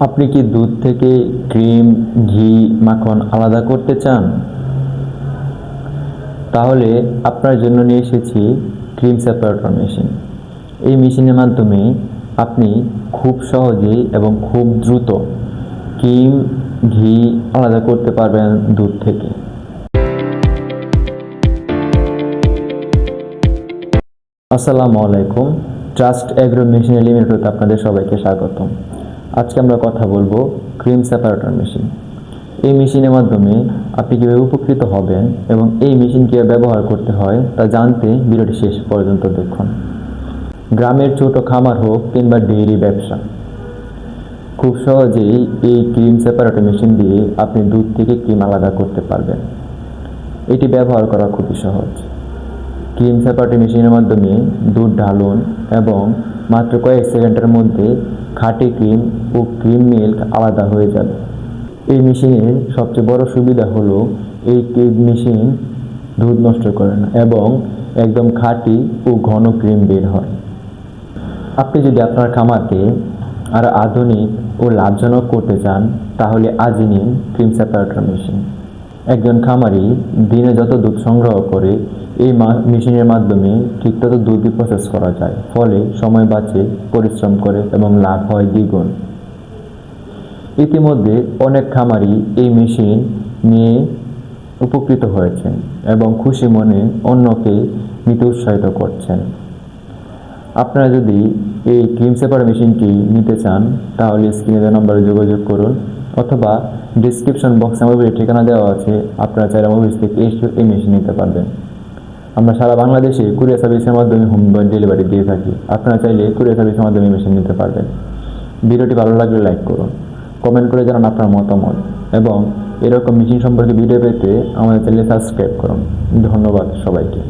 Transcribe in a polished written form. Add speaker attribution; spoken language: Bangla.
Speaker 1: আপনি কি দুধ থেকে ক্রিম, ঘি, মাখন আলাদা করতে চান? তাহলে আপনার জন্য নিয়ে এসেছি ক্রিম সেপারেটর মেশিন। এই মেশিনের মাধ্যমে আপনি খুব সহজেই এবং খুব দ্রুত ক্রিম, ঘি আলাদা করতে পারবেন দুধ থেকে। আসসালামু আলাইকুম। ট্রাস্ট এগ্রো মেশিনারি লিমিটেডে আপনাদের সবাইকে স্বাগতম। আজকে আমরা কথা বলবো ক্রিম সেপারেটর মেশিন। এই মেশিনের মাধ্যমে আপনি কীভাবে উপকৃত হবেন এবং এই মেশিন কীভাবে ব্যবহার করতে হয় তা জানতে ভিডিওটি শেষ পর্যন্ত দেখুন। গ্রামের ছোট খামার হোক কিংবা ডেইরি ব্যবসা, খুব সহজেই এই ক্রিম সেপারেটর মেশিন দিয়ে আপনি দুধ থেকে ক্রিম আলাদা করতে পারবেন। এটি ব্যবহার করা খুবই সহজ। ক্রিম সেপারেটর মেশিনের মাধ্যমে দুধ ঢালুন এবং মাত্র কয়েক সেকেন্ডের মধ্যে খাঁটি ক্রিম ও ক্রিম মিল্ক আলাদা হয়ে যাবে। এই মেশিনের সবচেয়ে বড় সুবিধা হলো এই ক্রিম মেশিন দুধ নষ্ট করে না এবং একদম খাঁটি ও ঘন ক্রিম বের হয়। আপনি যদি আপনার খামারকে আরও আধুনিক ও লাভজনক করতে চান তাহলে আজই নিন ক্রিম সেপারেটর মেশিন। একজন খামারি দিনে যত দুধ সংগ্রহ করে এই মেশিনের মাধ্যমে ঠিক তত দুধই প্রসেস করা যায়, ফলে সময় বাঁচে, পরিশ্রম করে এবং লাভ হয় দ্বিগুণ। ইতিমধ্যে অনেক খামারি এই মেশিন নিয়ে উপকৃত হয়েছেন এবং খুশি মনে অন্যকে নিতে উৎসাহিত করছেন। আপনারা যদি এই ক্রিম সেপারেটর মেশিনটি নিতে চান তাহলে স্ক্রিনে দেওয়া নম্বরে যোগাযোগ করুন অথবা ডিসক্রিপশন বক্সে আমাদের ঠিকানা দেওয়া আছে, আপনারা চাইলে আমাদের থেকে এই মেশিন নিতে পারবেন। আমরা সারা বাংলাদেশে কুরিয়ার সার্ভিসের মাধ্যমে হোম ডেলিভারি দিয়ে থাকি। আপনারা চাইলে কুরিয়ার সার্ভিসের মাধ্যমে মেশিন নিতে পারবেন। ভিডিওটি ভালো লাগলে লাইক করুন, কমেন্ট করে জানান আপনার মতামত এবং এরকম মেশিন সম্পর্কে ভিডিও পেতে আমাদের চ্যানেলে সাবস্ক্রাইব করুন। ধন্যবাদ সবাইকে।